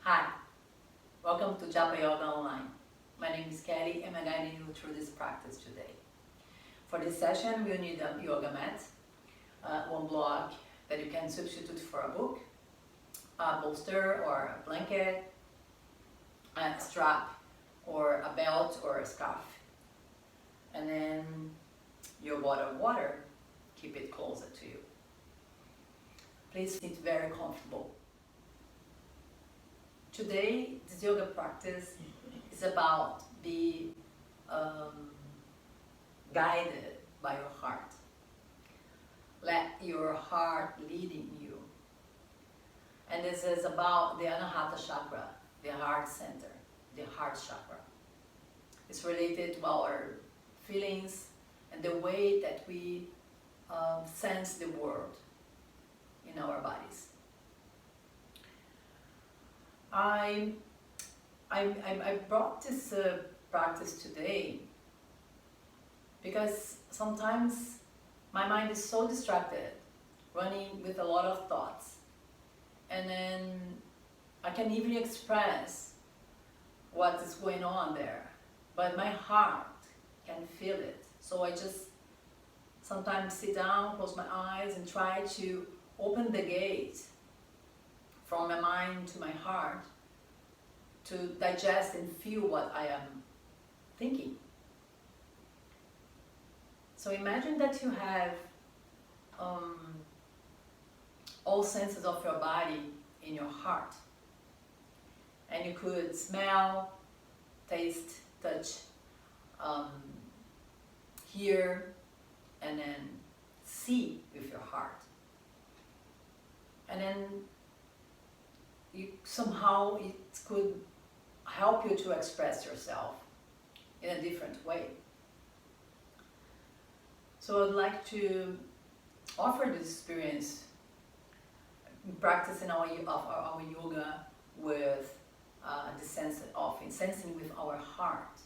Hi, welcome to Japa Yoga Online. My name is Kelli and I'm guiding you through this practice today. For this session, we'll need a yoga mat, one block that you can substitute for a book, a bolster or a blanket, a strap or a belt or a scarf. And then your bottle of water, keep it closer to you. Please sit very comfortable. Today, this yoga practice is about being guided by your heart. Let your heart lead in you. And this is about the Anahata Chakra, the heart center, the Heart Chakra. It's related to our feelings and the way that we sense the world in our bodies. I brought this practice today because sometimes my mind is so distracted, running with a lot of thoughts, and then I can even express what is going on there, but my heart can feel it. So I just sometimes sit down, close my eyes, and try to open the gate from my mind to my heart to digest and feel what I am thinking. So imagine that you have all senses of your body in your heart, and you could smell, taste, touch, hear, and then see with your heart. And then somehow it could help you to express yourself in a different way. So I'd like to offer this experience, practicing our yoga with the sense of sensing with our heart.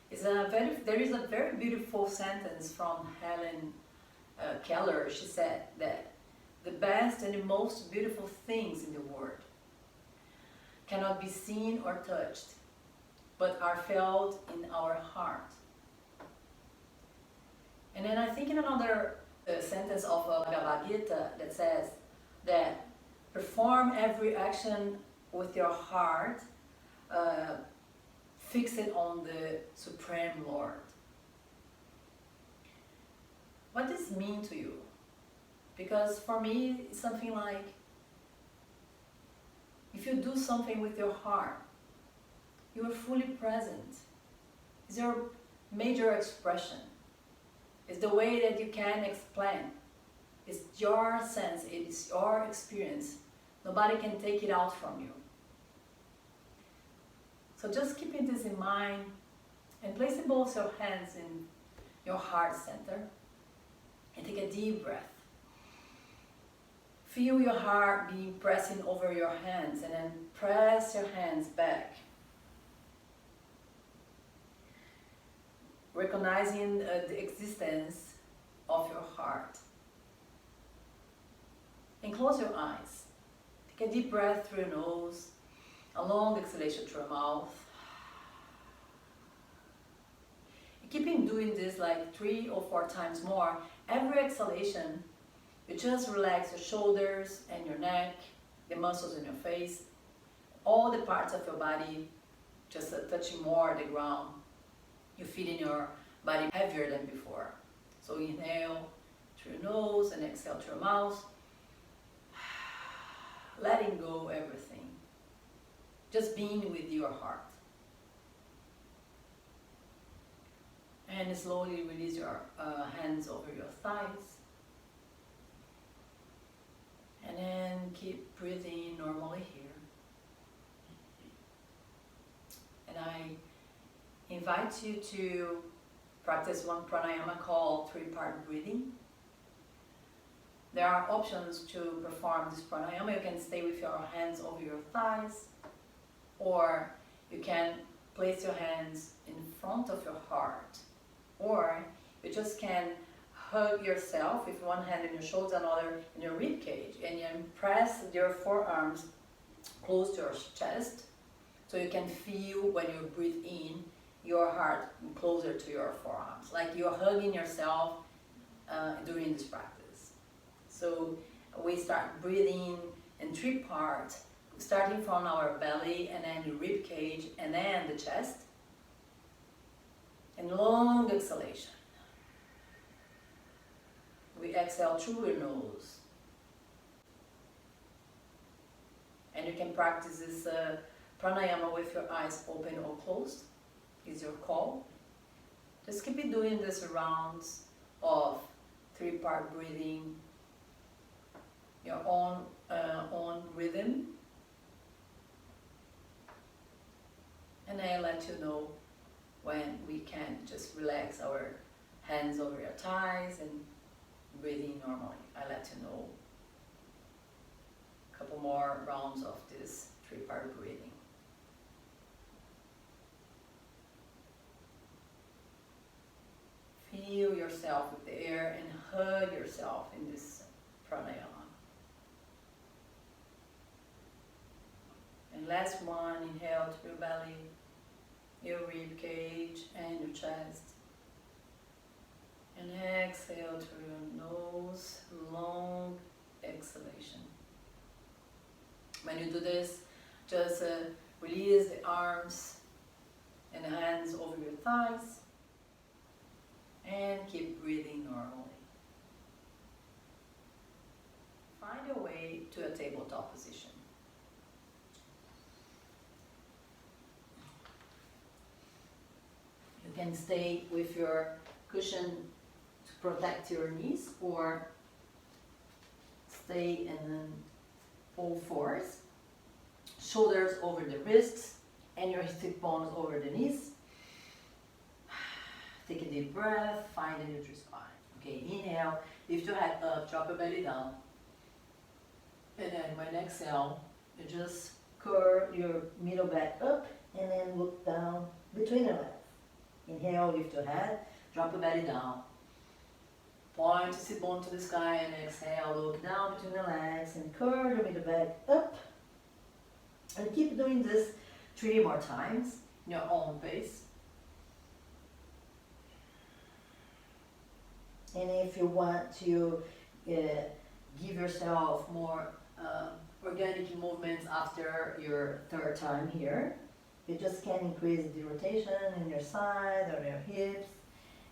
There is a very beautiful sentence from Helen Keller. She said that the best and the most beautiful things in the world cannot be seen or touched, but are felt in our heart. And then I think in another sentence of Bhagavad Gita that says that perform every action with your heart, fix it on the Supreme Lord. What does this mean to you? Because for me, it's something like, if you do something with your heart, you are fully present. It's your major expression. It's the way that you can explain. It's your sense, it is your experience. Nobody can take it out from you. So just keeping this in mind and placing both your hands in your heart center and take a deep breath. Feel your heart being pressing over your hands, and then press your hands back. Recognizing the existence of your heart. And close your eyes. Take a deep breath through your nose, a long exhalation through your mouth. Keeping doing this like 3 or 4 times more. Every exhalation, you just relax your shoulders and your neck, the muscles in your face, all the parts of your body, just touching more the ground. You're feeling your body heavier than before. So inhale through your nose and exhale through your mouth. Letting go everything. Just being with your heart. And slowly release your hands over your thighs. And then keep breathing normally here. And I invite you to practice one pranayama called 3-part breathing. There are options to perform this pranayama. You can stay with your hands over your thighs, or you can place your hands in front of your heart, or you just can hug yourself with one hand in your shoulder, another in your rib cage, and you press your forearms close to your chest, so you can feel when you breathe in, your heart closer to your forearms, like you're hugging yourself during this practice. So we start breathing in 3 parts, starting from our belly and then the rib cage and then the chest. And long exhalation. We exhale through your nose. And you can practice this pranayama with your eyes open or closed. Is your call. Just keep doing this rounds of 3-part breathing, your own rhythm. And I let you know when we can just relax our hands over your thighs and breathing normally. I let you know. A couple more rounds of this 3-part breathing. Feel yourself with the air and hug yourself in this pranayama. And last one, inhale through your belly, your rib cage and your chest. And exhale through your nose, long exhalation. When you do this, just release the arms and the hands over your thighs and keep breathing normally. Find your way to a tabletop position. You can stay with your cushion to protect your knees, or stay in all fours, shoulders over the wrists and your hip bones over the knees. Take a deep breath, find a neutral spine. Okay, inhale, lift your head up, drop your belly down. And then when exhale, you just curve your middle back up and then look down between your legs. Inhale, lift your head, drop your belly down. Point your sit bone to the sky and exhale, look down between the legs and curve your middle back up. And keep doing this 3 more times in your own pace. And if you want to give yourself more organic movements after your 3rd time here, you just can increase the rotation in your side or your hips.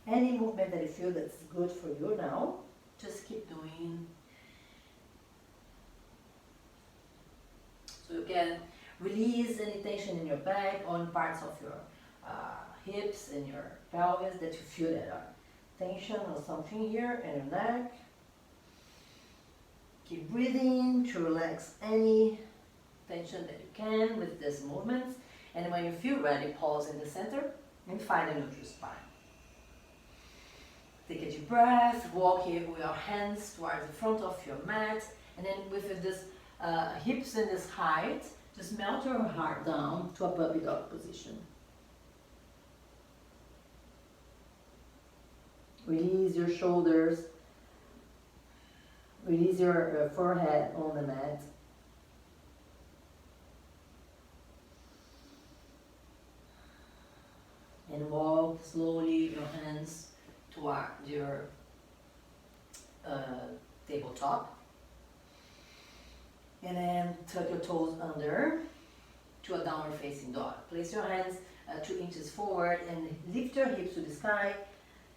Any movement that you feel that's good for you now, just keep doing. So you can release any tension in your back, on parts of your hips and your pelvis that you feel that are tension or something here in your neck. Keep breathing to relax any tension that you can with these movements. And when you feel ready, pause in the center and find a neutral spine. Take a deep breath, walk here with your hands towards the front of your mat, and then with this hips in this height, just melt your heart down to a puppy dog position. Release your shoulders, release your forehead on the mat. And walk slowly your hands toward your tabletop. And then tuck your toes under to a downward facing dog. Place your hands 2 inches forward and lift your hips to the sky.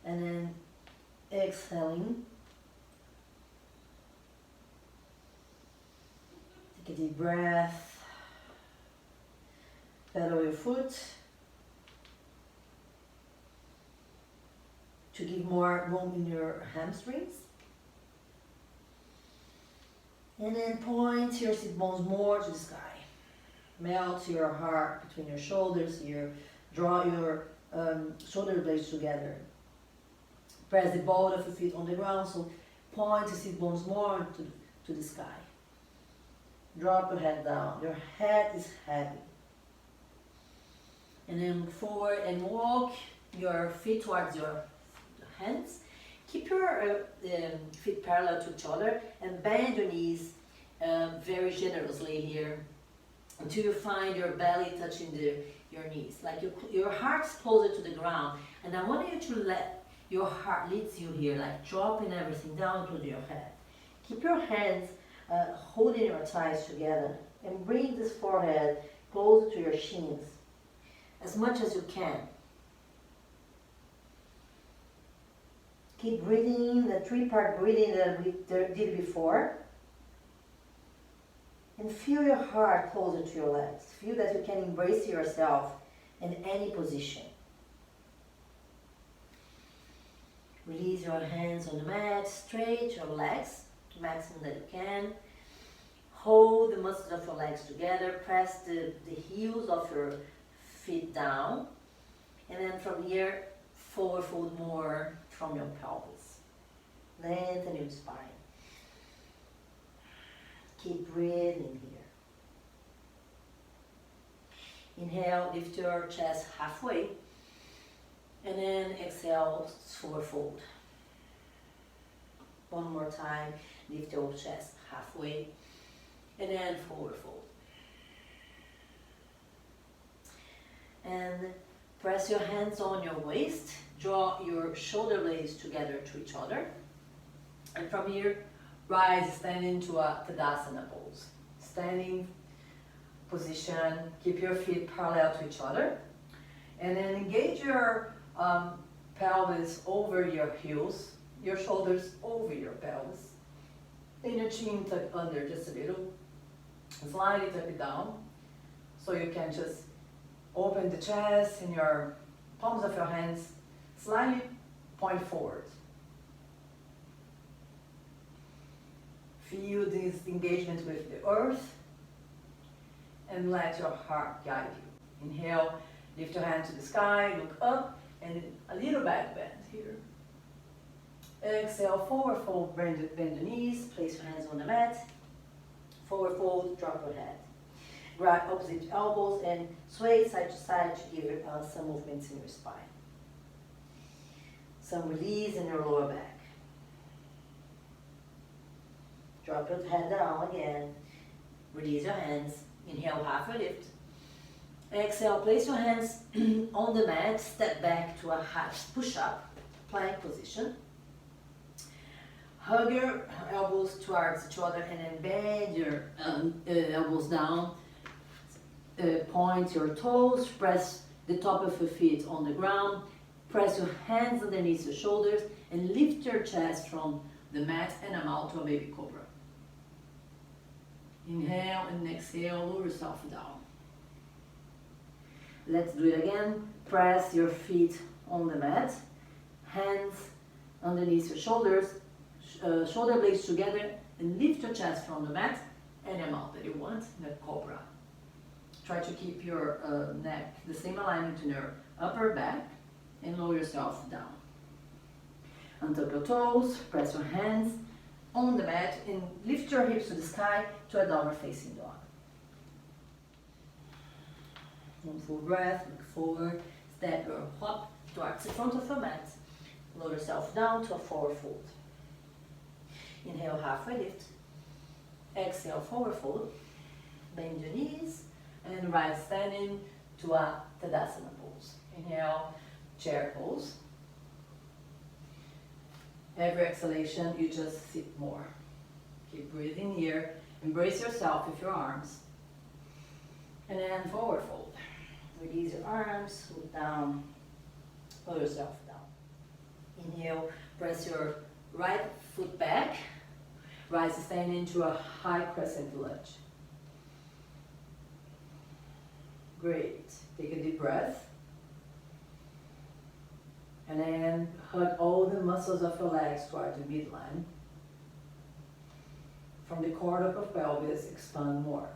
And then exhaling. Take a deep breath. Pedal your foot to give more room in your hamstrings. And then point your sit bones more to the sky. Melt your heart between your shoulders here. Draw your shoulder blades together. Press the ball of your feet on the ground, so point your sit bones more to the sky. Drop your head down. Your head is heavy. And then look forward and walk your feet towards your hands. Keep your feet parallel to each other and bend your knees very generously here until you find your belly touching your knees. Like your heart's closer to the ground. And I want you to let your heart lead you here, like dropping everything down to your head. Keep your hands holding your thighs together and bring this forehead closer to your shins as much as you can. Keep breathing, the 3-part breathing that we did before. And feel your heart closer to your legs. Feel that you can embrace yourself in any position. Release your hands on the mat, straight your legs, maximum that you can. Hold the muscles of your legs together, press the heels of your feet down. And then from here, forward fold more from your pelvis. Lengthen your spine. Keep breathing here. Inhale, lift your chest halfway. And then exhale, forward fold. One more time, lift your chest halfway. And then forward fold. And press your hands on your waist. Draw your shoulder blades together to each other. And from here, rise, stand into a Tadasana pose. Standing position, keep your feet parallel to each other. And then engage your pelvis over your heels, your shoulders over your pelvis. And your chin tuck under just a little. Slightly tuck it down. So you can just open the chest and your palms of your hands slightly point forward. Feel this engagement with the earth and let your heart guide you. Inhale, lift your hand to the sky, look up, and a little back bend here. Exhale, forward fold, bend the knees, place your hands on the mat. Forward fold, drop your head. Grab opposite elbows and sway side to side to give some movements in your spine. Some release in your lower back. Drop your head down again. Release your hands. Inhale, halfway lift. Exhale, place your hands on the mat. Step back to a half push-up, plank position. Hug your elbows towards each other and then bend your elbows down. Point your toes, press the top of your feet on the ground. Press your hands underneath your shoulders and lift your chest from the mat and out to a baby cobra. Inhale and exhale, lower yourself down. Let's do it again. Press your feet on the mat, hands underneath your shoulders, shoulder blades together, and lift your chest from the mat and amount that you want, the cobra. Try to keep your neck the same alignment in your upper back and lower yourself down. Untuck your toes, press your hands on the mat and lift your hips to the sky to a downward facing dog. One full breath, look forward, step or hop towards the front of your mat. Lower yourself down to a forward fold. Inhale, halfway lift. Exhale, forward fold. Bend your knees and rise standing to a Tadasana pose. Inhale, chair pose. Every exhalation, you just sit more. Keep breathing here. Embrace yourself with your arms. And then forward fold. Release your arms, look down, lower yourself down. Inhale, press your right foot back. Rise standing into a high crescent lunge. Great. Take a deep breath. And then hug all the muscles of your legs toward the midline. From the corner of your pelvis, expand more.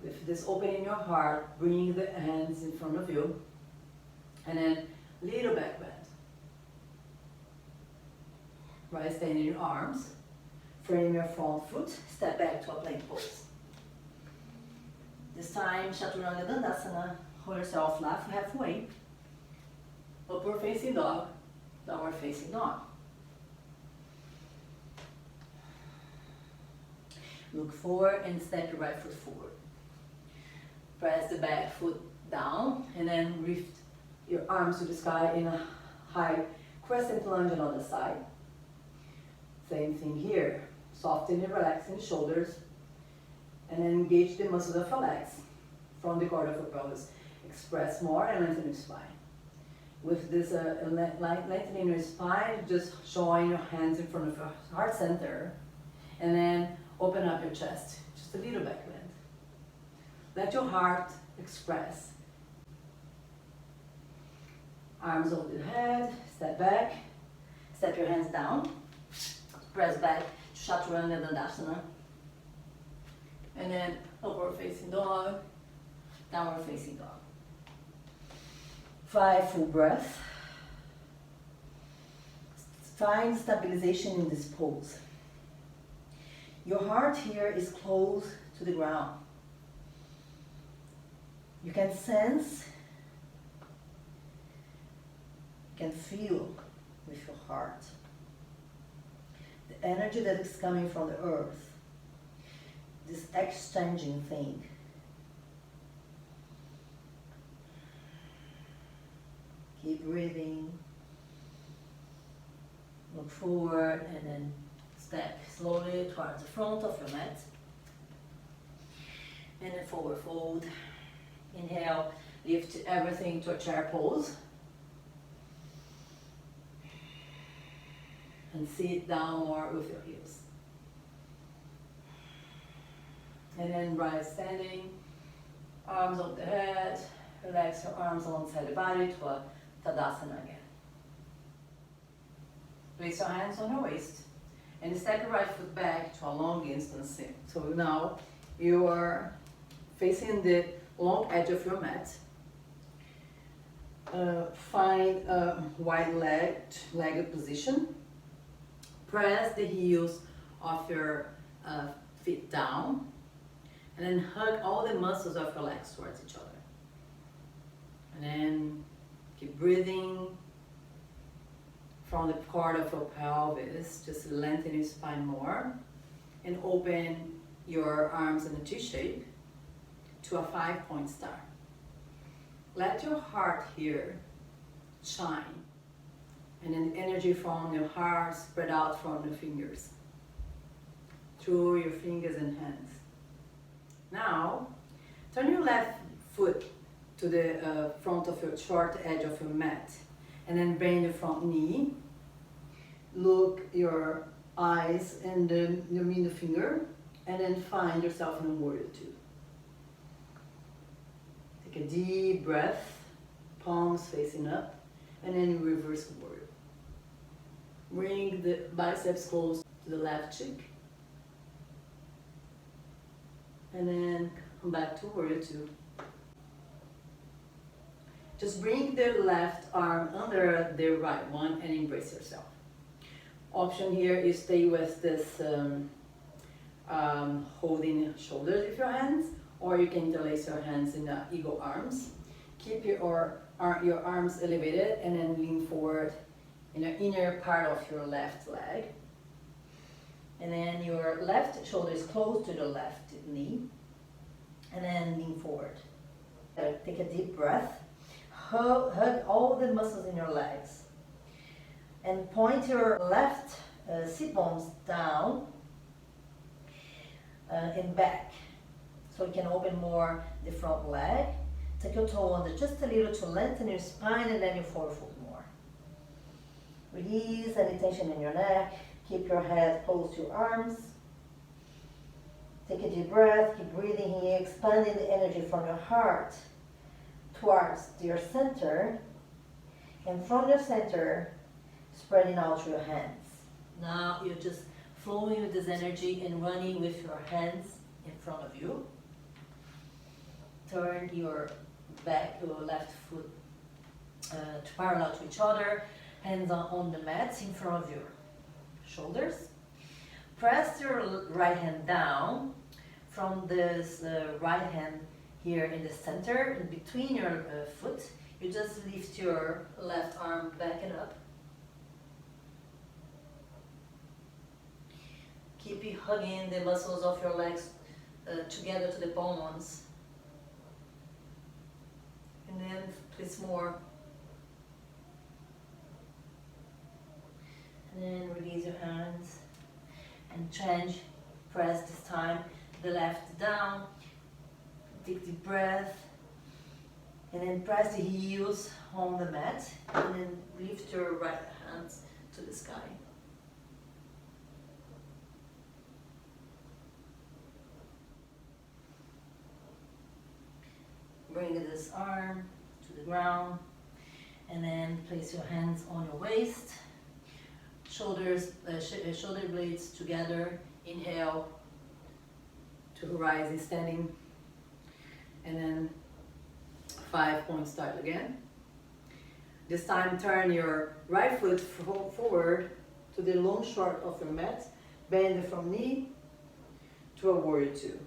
With this opening in your heart, bring the hands in front of you. And then little back bend. Rise, stand in your arms. Frame your front foot. Step back to a plank pose. This time, Chaturanga Dandasana. Hold yourself left halfway. Upward facing dog. Downward facing dog. Look forward and step your right foot forward. Press the back foot down and then lift your arms to the sky in a high crescent lunge on the other side. Same thing here. Soften and relaxing the shoulders and then engage the muscles of your legs from the cord of your pelvis. Express more and lengthen your spine. With this lengthening your spine, just join your hands in front of your heart center and then open up your chest, just a little back bend. Let your heart express. Arms over the head, step back, step your hands down, press back to Chaturanga Dandasana. And then upward facing dog, downward facing dog. 5 full breaths. Find stabilization in this pose. Your heart here is close to the ground. You can sense, you can feel with your heart the energy that is coming from the earth, this exchanging thing. Keep breathing. Look forward and then step slowly towards the front of your mat. And then forward fold. Inhale, lift everything to a chair pose. And sit down more with your heels. And then rise standing, arms over the head, relax your arms alongside the body to a Tadasana again. Place your hands on your waist and step your right foot back to a long distance. So now you are facing the long edge of your mat. Find a wide-legged position. Press the heels of your feet down and then hug all the muscles of your legs towards each other. And then keep breathing from the cord of your pelvis, just lengthen your spine more and open your arms in a T shape to a 5-point star. Let your heart here shine and then energy from your heart spread out from your fingers through your fingers and hands. Now turn your left foot to the front of your short edge of your mat and then bend your front knee. Look your eyes and your middle finger and then find yourself in a warrior two. Take a deep breath, palms facing up, and then you reverse warrior. Bring the biceps close to the left cheek. And then come back to warrior two. Just bring the left arm under the right one and embrace yourself. Option here is stay with this holding shoulders with your hands, or you can interlace your hands in eagle arms. Keep your arms elevated and then lean forward in the inner part of your left leg. And then your left shoulder is close to the left knee. And then lean forward. Take a deep breath. Hug all the muscles in your legs. And point your left sit bones down and back. So you can open more the front leg. Take your toe under just a little to lengthen your spine and then you forward fold more. Release any tension in your neck. Keep your head close to your arms. Take a deep breath, keep breathing here, expanding the energy from your heart towards your center. And from your center, spreading out your hands. Now you're just flowing with this energy and running with your hands in front of you. Turn your left foot parallel to each other, hands on the mat in front of your shoulders. Press your right hand down from this right hand here in the center, in between your foot. You just lift your left arm back and up. Keep hugging the muscles of your legs together to the bones. And then twist more. And then release your hands and change. Press this time the left down. Take deep breath. And then press the heels on the mat. And then lift your right hands to the sky. Bring this arm to the ground. And then place your hands on your waist. Shoulders, shoulder blades together. Inhale to horizon standing. And then 5 point start again. This time turn your right foot forward to the long short of your mat. Bend from knee to a warrior two.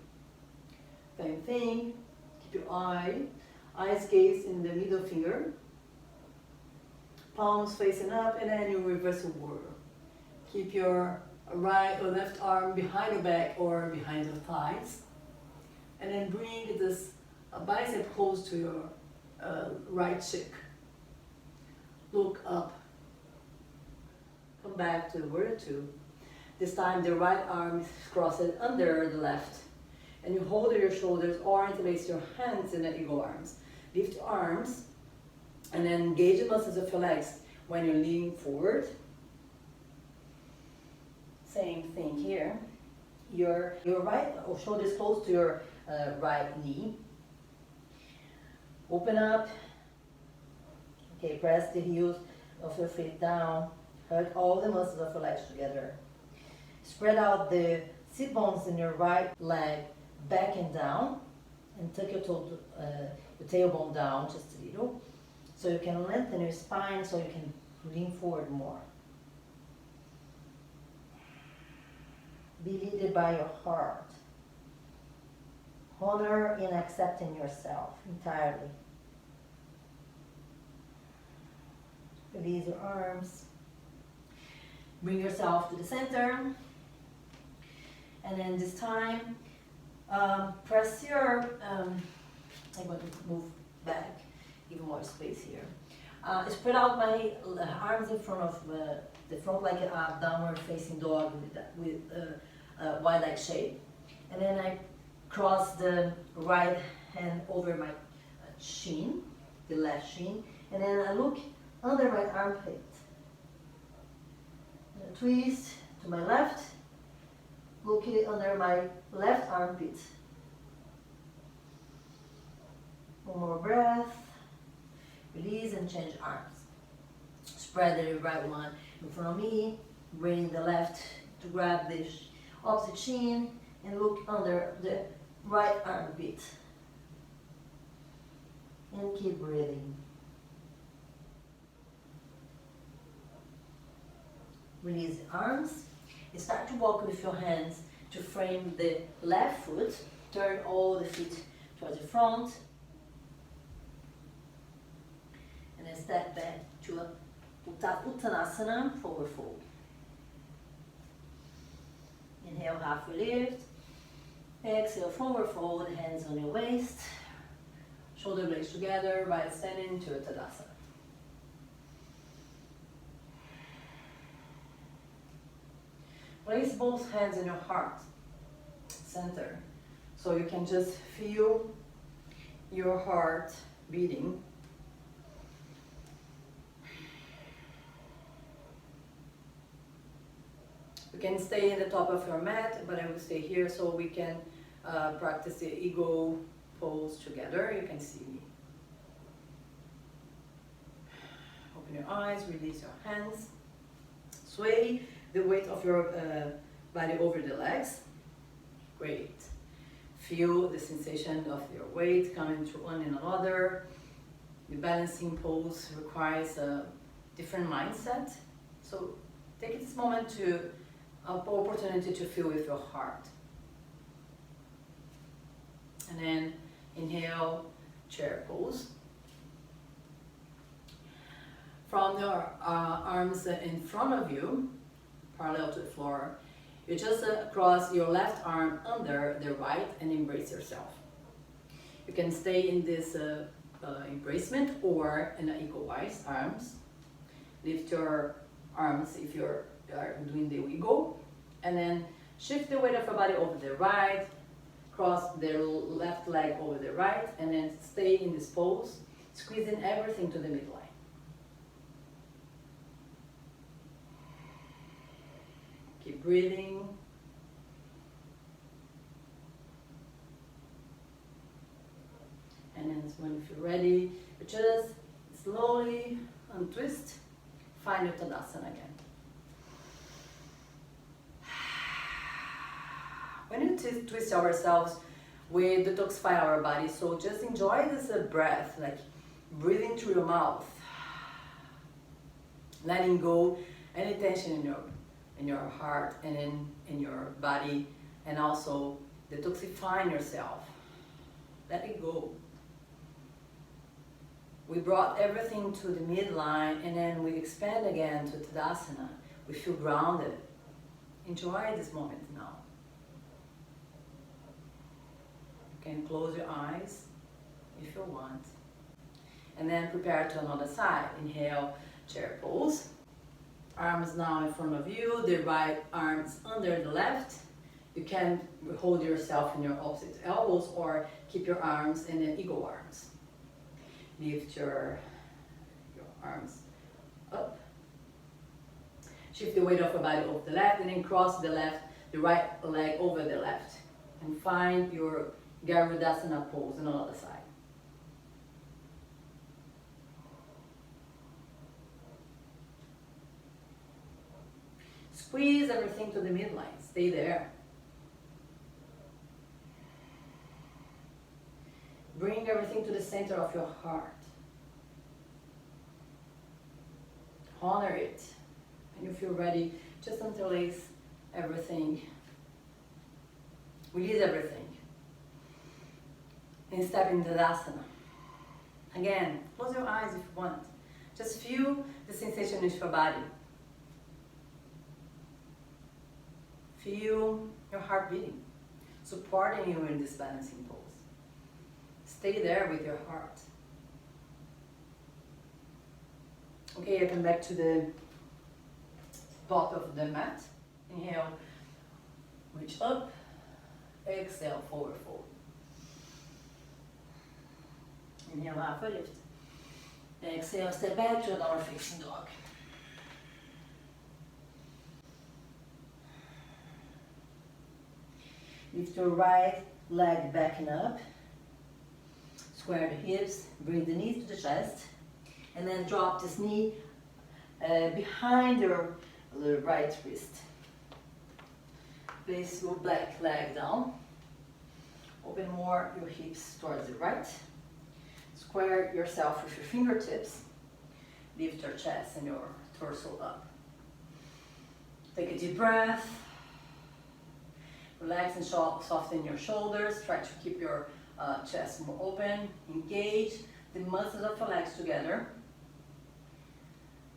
Same thing. Keep your eyes gaze in the middle finger. Palms facing up, and then you reverse a warrior. Keep your right or left arm behind your back or behind your thighs. And then bring this bicep close to your right cheek. Look up. Come back to the warrior two. This time the right arm is crossed under the left. And you hold your shoulders or interlace your hands in the eagle arms. Lift your arms and then engage the muscles of your legs when you're leaning forward. Same thing here. Your right shoulder is close to your right knee. Open up. Okay, press the heels of your feet down. Hug all the muscles of your legs together. Spread out the sit bones in your right leg back and down. And tuck your tailbone down just a little. So you can lengthen your spine so you can lean forward more. Be led by your heart. Honor in accepting yourself entirely. Release your arms. Bring yourself to the center. And then this time, press your, I'm going to move back, even more space here. Spread out my arms in front of the front like a downward facing dog with a wide leg shape. And then I cross the right hand over my shin, the left shin. And then I look under my armpit. Twist to my left. Look it under my left armpit. One more breath. Release and change arms. Spread the right one in front of me. Bring the left to grab the opposite shin and look under the right armpit. And keep breathing. Release the arms. And start to walk with your hands to frame the left foot. Turn all the feet towards the front. And then step back to a Uttanasana, forward fold. Inhale, halfway lift. Exhale, forward fold, hands on your waist. Shoulder blades together, right standing to a Tadasana. Place both hands in your heart center, so you can just feel your heart beating. You can stay in the top of your mat, but I will stay here so we can practice the eagle pose together. You can see me. Open your eyes, release your hands. Sway the weight of your body over the legs. Great. Feel the sensation of your weight coming to one and another. The balancing pose requires a different mindset. So take this moment to opportunity to feel with your heart. And then inhale, chair pose. From your arms in front of you, parallel to the floor, You just cross your left arm under the right and embrace yourself. You can stay in this embracement or in an eagle-wise arms. Lift your arms if you are doing the wiggle, and then shift the weight of your body over the right, cross the left leg over the right, and then stay in this pose, squeezing everything to the midline. Keep breathing. And then when you're ready, you just slowly untwist, find your Tadasana again. When you twist ourselves, we detoxify our body, so just enjoy this breath, like breathing through your mouth, letting go any tension in your heart and in your body, and also detoxifying yourself. Let it go. We brought everything to the midline, and then we expand again to Tadasana. We feel grounded. Enjoy this moment now. You can close your eyes if you want. And then prepare to another side. Inhale, chair pose. Arms now in front of you, the right arms under the left. You can hold yourself in your opposite elbows or keep your arms in the eagle arms. Lift your arms up. Shift the weight of your body over the left, and then cross the right leg over the left. And find your Garudasana pose on the other side. Squeeze everything to the midline. Stay there. Bring everything to the center of your heart. Honor it. When you feel ready, just interlace everything. Release everything. And step into Tadasana. Again, close your eyes if you want. Just feel the sensation in your body. Feel your heart beating, supporting you in this balancing pose. Stay there with your heart. Okay, I come back to the top of the mat. Inhale, reach up. Exhale, forward fold. Inhale, half a lift. Exhale, step back to a downward facing dog. Lift your right leg back and up. Square the hips, bring the knees to the chest, and then drop this knee behind your right wrist. Place your back leg down. Open more your hips towards the right. Square yourself with your fingertips. Lift your chest and your torso up. Take a deep breath. Relax and soften your shoulders. Try to keep your chest more open. Engage the muscles of your legs together.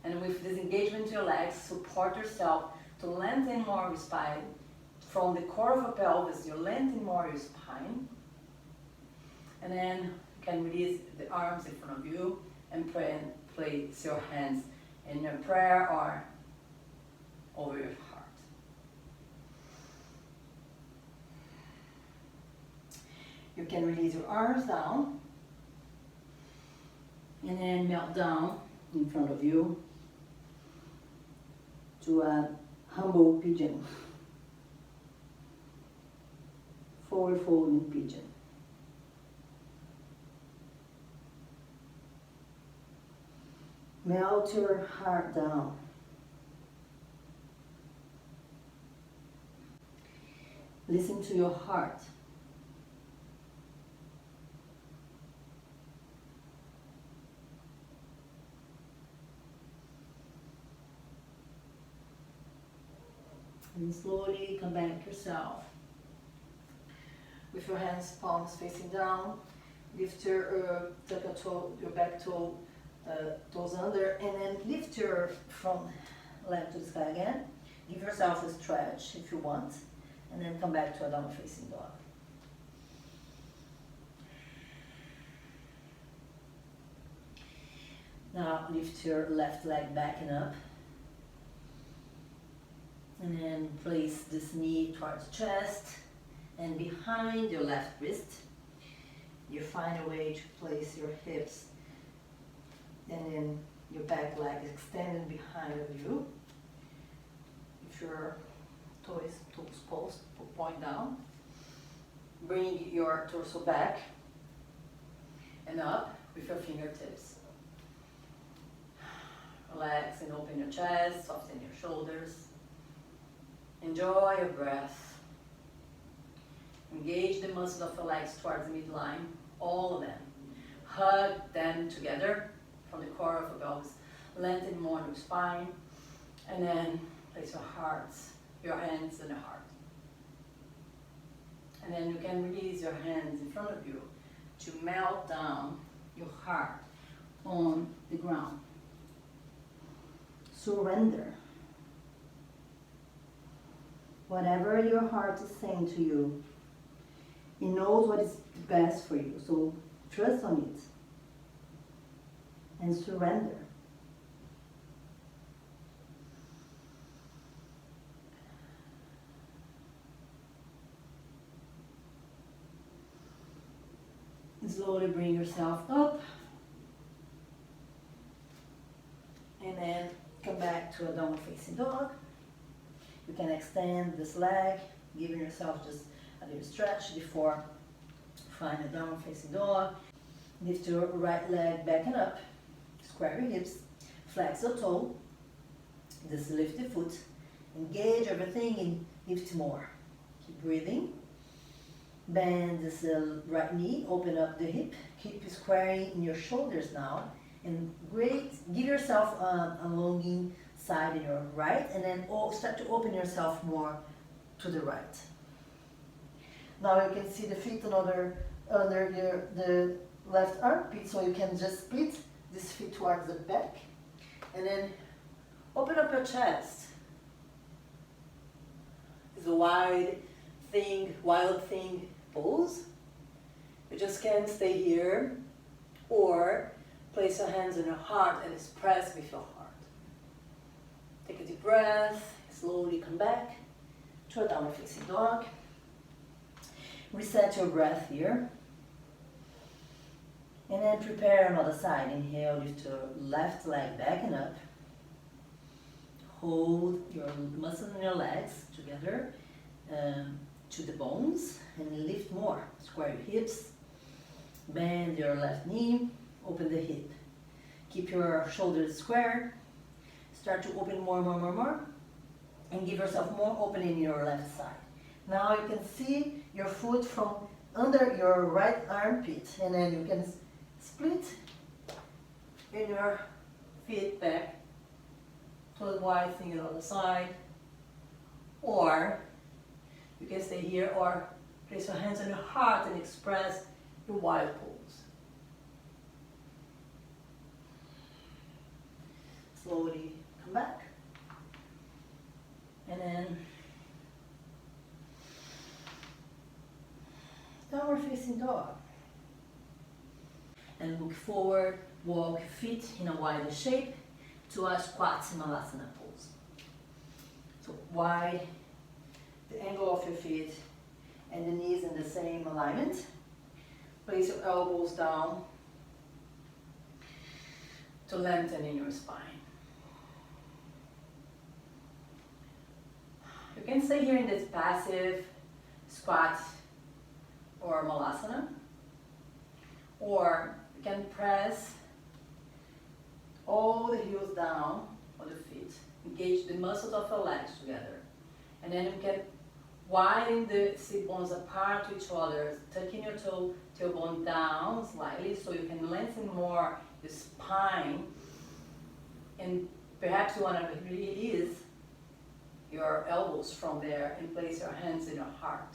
And with this engagement to your legs, support yourself to lengthen more your spine. From the core of your pelvis, you lengthen more your spine. And then you can release the arms in front of you and pray and place your hands in your prayer or over your heart. You can release your arms down and then melt down in front of you to a humble pigeon. Forward folding pigeon. Melt your heart down. Listen to your heart. And slowly come back yourself. With your hands, palms facing down, lift your tuck a toe, your back toe, toes under, and then lift your front leg to the sky again. Give yourself a stretch if you want, and then come back to a downward facing dog. Now lift your left leg back and up. And then place this knee towards the chest and behind your left wrist. You find a way to place your hips and then your back leg extended behind of you. If your toes point down, bring your torso back and up with your fingertips. Relax and open your chest, soften your shoulders. Enjoy your breath. Engage the muscles of your legs towards the midline, all of them. Hug them together from the core of your pelvis. Lengthen more your spine. And then place your hands on your heart. And then you can release your hands in front of you to melt down your heart on the ground. Surrender. Whatever your heart is saying to you, it knows what is best for you. So trust on it and surrender. Slowly bring yourself up and then come back to a downward facing dog. You can extend this leg, giving yourself just a little stretch before find a downward facing dog. Lift your right leg back and up, square your hips, flex your toe, just lift the foot, engage everything and lift more. Keep breathing. Bend this right knee, open up the hip, keep squaring in your shoulders now, and give yourself a longing side in your right, and then start to open yourself more to the right. Now you can see the feet under the left armpit, so you can just split this feet towards the back, and then open up your chest. It's a wild thing pose. You just can stay here or place your hands on your heart and express with your heart. Take a deep breath, slowly come back to a downward facing dog. Reset your breath here. And then prepare another side. Inhale, lift your left leg back and up. Hold your muscles in your legs together to the bones and lift more. Square your hips, bend your left knee, open the hip. Keep your shoulders square. Start to open more, and give yourself more opening in your left side. Now you can see your foot from under your right armpit, and then you can split in your feet back to the wide thing on the other side, or you can stay here or place your hands on your heart and express your wild pose. Slowly come back. And then downward facing dog. And look forward, walk feet in a wider shape to a squat Malasana pose. So wide, the angle of your feet and the knees in the same alignment. Place your elbows down to lengthen in your spine. You can stay here in this passive squat or Malasana, or you can press all the heels down on the feet. Engage the muscles of your legs together. And then you can widen the sit bones apart to each other, tucking your tailbone down slightly so you can lengthen more the spine. And perhaps you want to release your elbows from there and place your hands in your heart.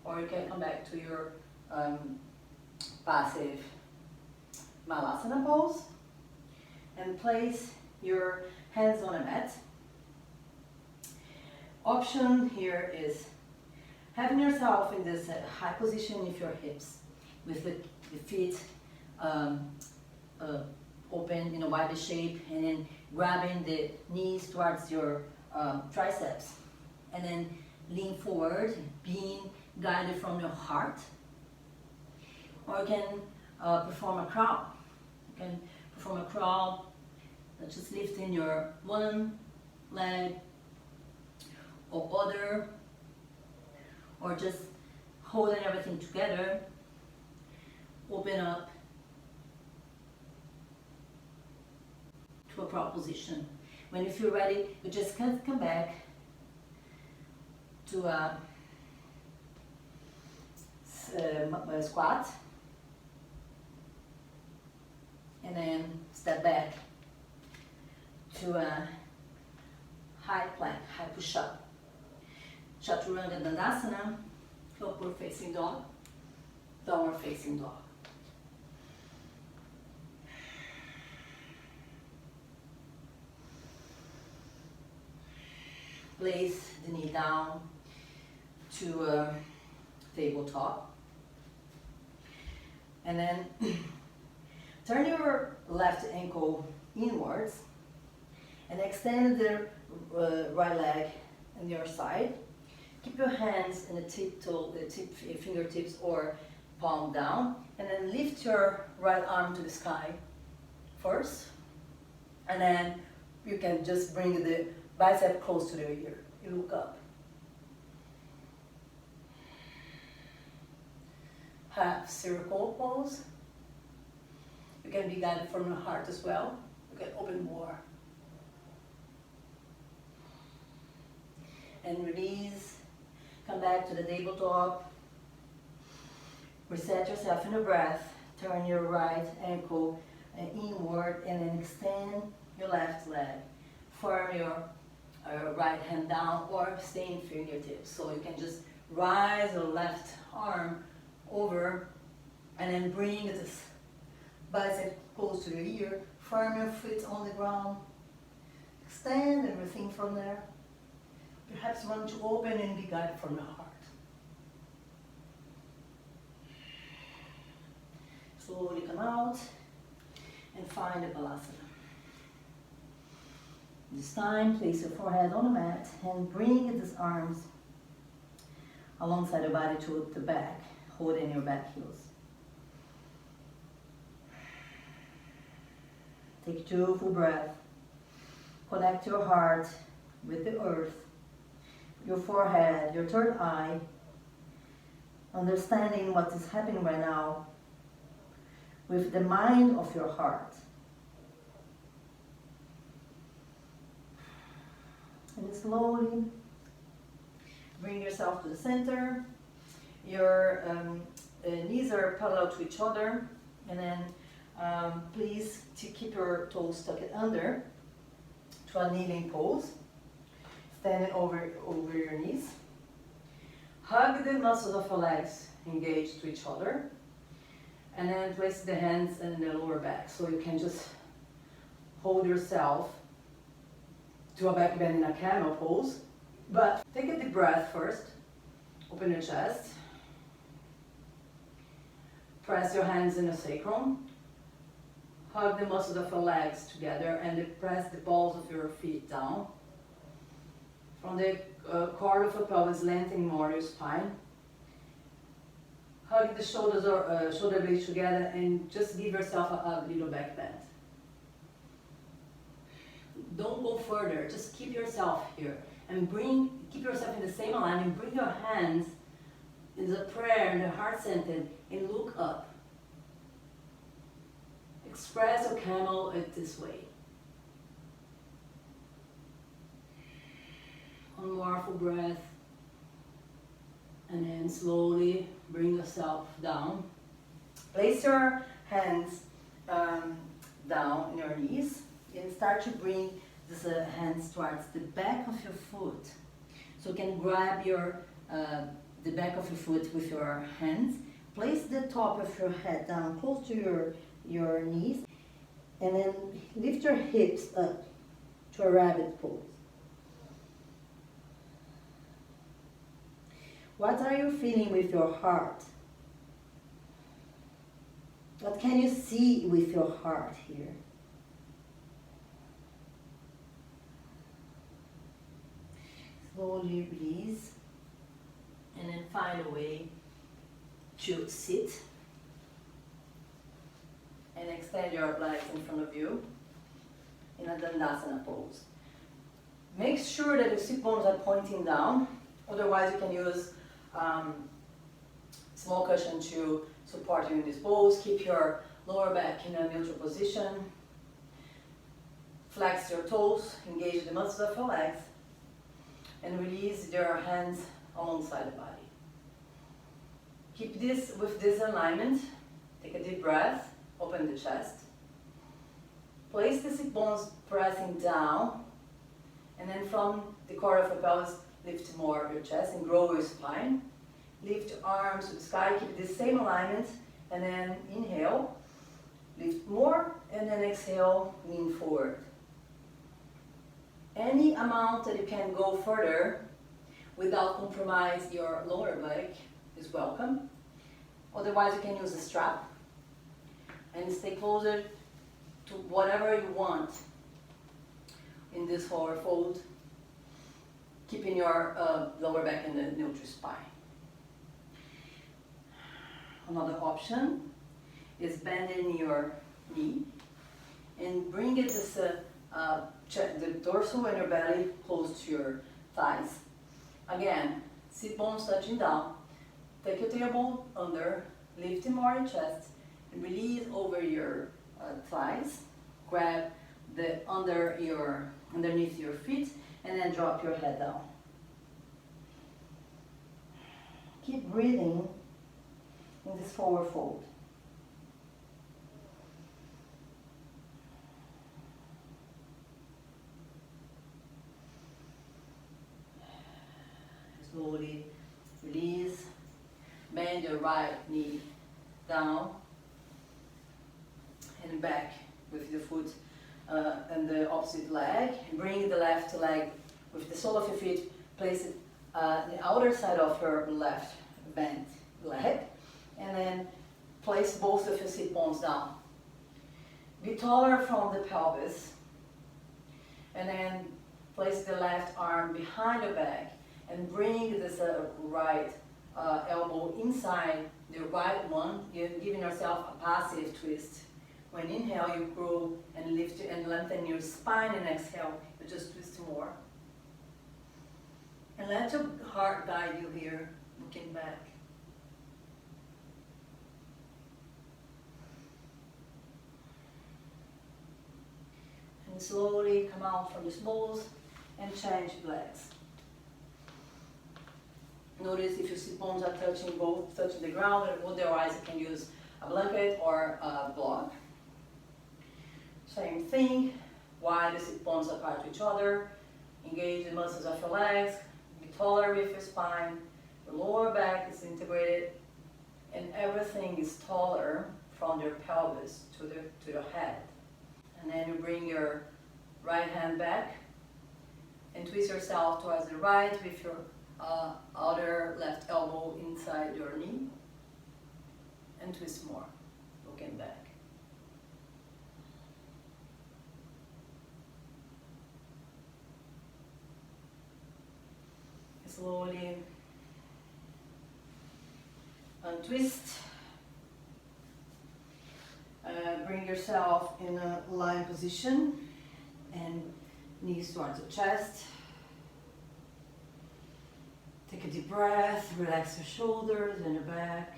Or you can come back to your passive Malasana pose. and place your hands on a mat. Option here is having yourself in this high position with your hips, with the feet open in a wide shape, and then grabbing the knees towards your triceps, and then lean forward, being guided from your heart. Or you can perform a crawl. You can perform a crawl, just lifting your one leg or other, or just holding everything together. Open up to a crawl position. When you feel ready, you just can come back to a squat, and then step back to a high plank, high push-up. Chaturanga Dandasana, upward facing dog, downward facing dog. Place the knee down to a tabletop, and then turn your left ankle inwards and extend the right leg on your side. Keep your hands in the fingertips or palm down, and then lift your right arm to the sky first, and then you can just bring the bicep close to the ear. You look up. Half circle pose. You can be guided from the heart as well. You can open more. And release. Come back to the tabletop. Reset yourself in the breath. Turn your right ankle inward, and then extend your left leg. Firm your right hand down, or stay in fingertips. So you can just rise your left arm over, and then bring this bicep close to your ear. Firm your feet on the ground. Extend everything from there. Perhaps you want to open and be guided from the heart. Slowly come out and find a Balasana. This time, place your forehead on the mat and bring these arms alongside your body to the back, holding your back heels. Take 2 full breaths. Connect your heart with the earth, your forehead, your third eye, understanding what is happening right now with the mind of your heart. And slowly bring yourself to the center. Your knees are parallel to each other, and then please keep your toes tucked under to a kneeling pose. Standing over your knees. Hug the muscles of your legs engaged to each other, and then place the hands in the lower back, so you can just hold yourself to a back bend in a camel pose. But take a deep breath first. Open your chest. Press your hands in the sacrum. Hug the muscles of your legs together, and press the balls of your feet down. From the cord of your pelvis, lengthening more your spine. Hug the shoulders or shoulder blades together, and just give yourself a little back bend. Don't go further. Just keep yourself here, and keep yourself in the same alignment. Bring your hands in the prayer in the heart center, and look up. Express your camel this way. One more full breath, and then slowly bring yourself down. Place your hands down on your knees, and start to bring these hands towards the back of your foot. So you can grab the back of your foot with your hands. Place the top of your head down close to your knees, And then lift your hips up to a rabbit pose. What are you feeling with your heart? What can you see with your heart here? Slowly release, and then find a way to sit and extend your legs in front of you in a Dandasana pose. Make sure that your sit bones are pointing down, otherwise you can use small cushion to support you in this pose. Keep your lower back in a neutral position. Flex your toes, engage the muscles of your legs, and release your hands alongside the body. Keep this with this alignment. Take a deep breath, open the chest. Place the sit bones pressing down, and then from the core of your pelvis, lift more of your chest and grow your spine. Lift your arms to the sky, keep this same alignment, and then inhale, lift more, and then exhale, lean forward. Any amount that you can go further without compromise your lower leg is welcome. Otherwise you can use a strap and stay closer to whatever you want in this forward fold, keeping your lower back in the neutral spine. Another option is bending your knee and bring it the dorsal and your belly close to your thighs. Again, sit bones touching down. Take your tailbone under, lift more your chest, and release over your thighs. Grab the underneath your feet, and then drop your head down. Keep breathing in this forward fold. Slowly release. Bend your right knee down and back with the foot and the opposite leg. Bring the left leg with the sole of your feet. Place it the outer side of your left bent leg, and then place both of your sit bones down. Be taller from the pelvis, and then place the left arm behind your back and bring this right elbow inside the right one. You're giving yourself a passive twist. When inhale, you grow and lift and lengthen your spine, and exhale, you just twist more. And let your heart guide you here, looking back. And slowly come out from this pose and change legs. Notice if your sit bones are touching the ground, otherwise you can use a blanket or a block. Same thing, wide the sit bones apart to each other. Engage the muscles of your legs. Be taller with your spine. Your lower back is integrated, and everything is taller from your pelvis to your head. And then you bring your right hand back and twist yourself towards the right with your outer left elbow inside your knee, and twist more, looking back. Slowly untwist. Bring yourself in a lying position and knees towards the chest. Take a deep breath, relax your shoulders and your back.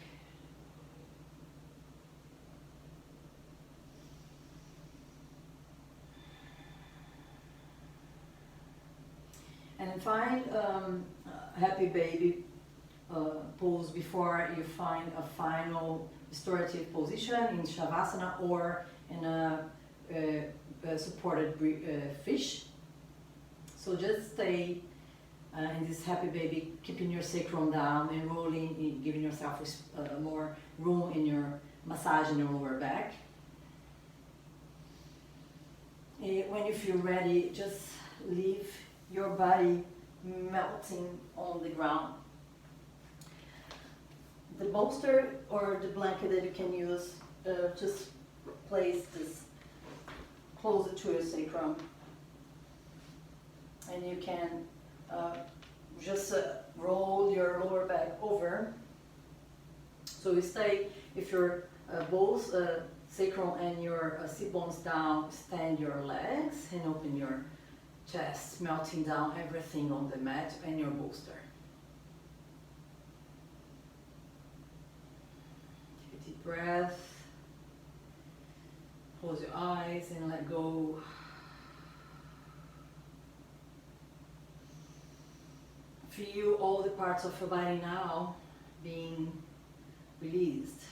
And then find happy baby pose before you find a final restorative position in Shavasana or in a supported fish. So just stay in this happy baby, keeping your sacrum down and rolling, giving yourself more room in your massage in your lower back. When you feel ready, just leave your body melting on the ground. The bolster or the blanket that you can use, just place this closer to your sacrum. And you can just roll your lower back over. So you stay, if your both sacrum and your sit bones down, stand your legs and open your chest, melting down everything on the mat and your bolster. Take a deep breath. Close your eyes and let go. Feel all the parts of your body now being released.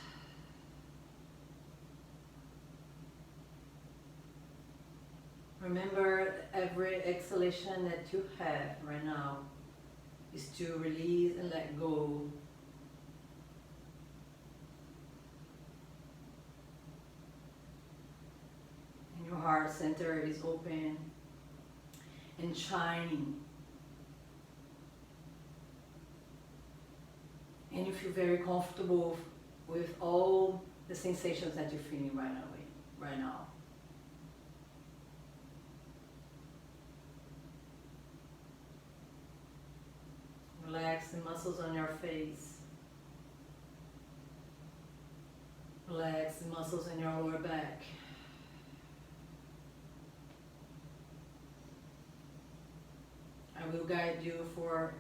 Remember, every exhalation that you have right now is to release and let go. And your heart center is open and shining. And you feel very comfortable with all the sensations that you're feeling right now. Relax the muscles on your face. Relax the muscles in your lower back. I will guide you for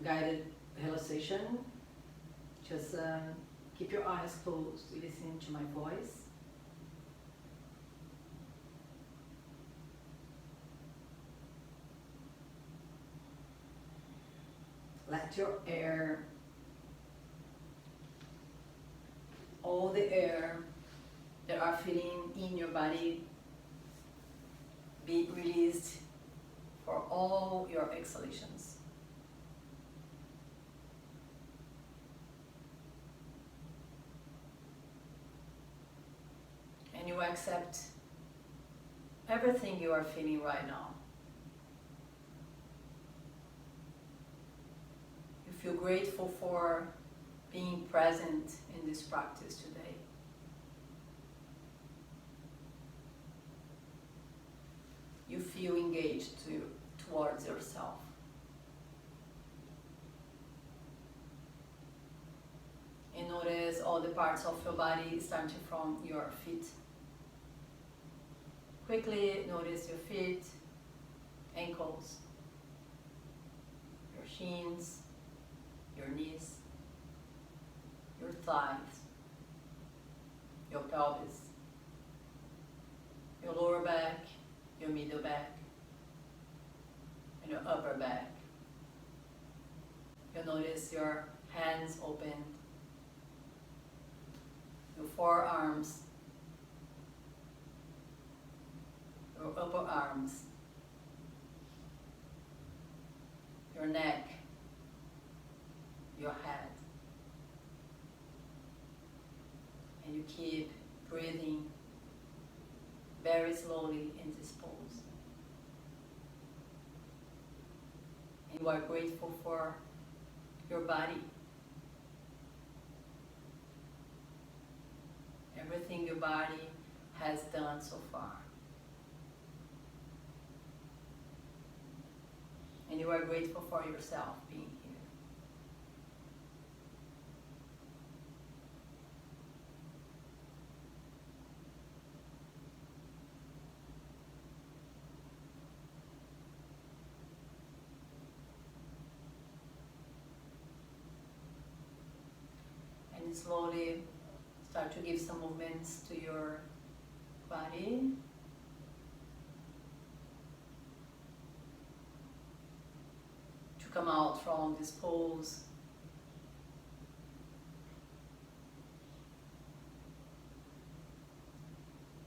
guided relaxation. Just keep your eyes closed, listen to my voice. Let your air, all the air that are filling in your body, be released for all your exhalations. And you accept everything you are feeling right now. You feel grateful for being present in this practice today. You feel engaged towards yourself. And notice all the parts of your body starting from your feet. Quickly notice your feet, ankles, your shins, your knees, your thighs, your pelvis, your lower back, your middle back, and your upper back. You'll notice your hands open, your forearms, your upper arms, your neck, your head. And you keep breathing very slowly in this pose. And you are grateful for your body. Everything your body has done so far. And you are grateful for yourself being here. And slowly start to give some movements to your body. To come out from this pose.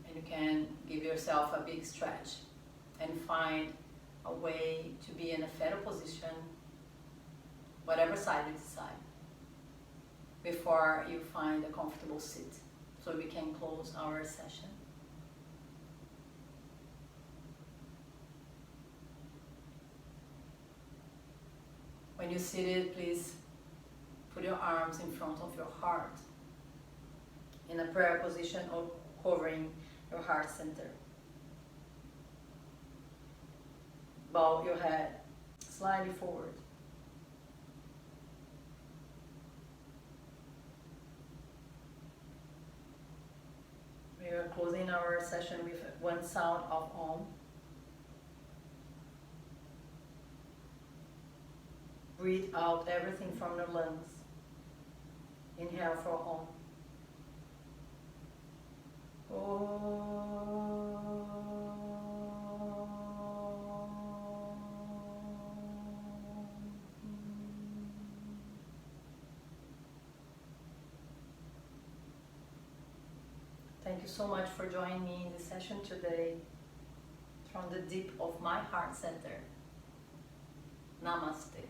And you can give yourself a big stretch and find a way to be in a fetal position, whatever side you decide, before you find a comfortable sit so we can close our session. When you're seated, please put your arms in front of your heart in a prayer position or covering your heart center. Bow your head slightly forward. We are closing our session with one sound of Om. Breathe out everything from your lungs. Inhale for Om. Thank you so much for joining me in this session today from the deep of my heart center. Namaste.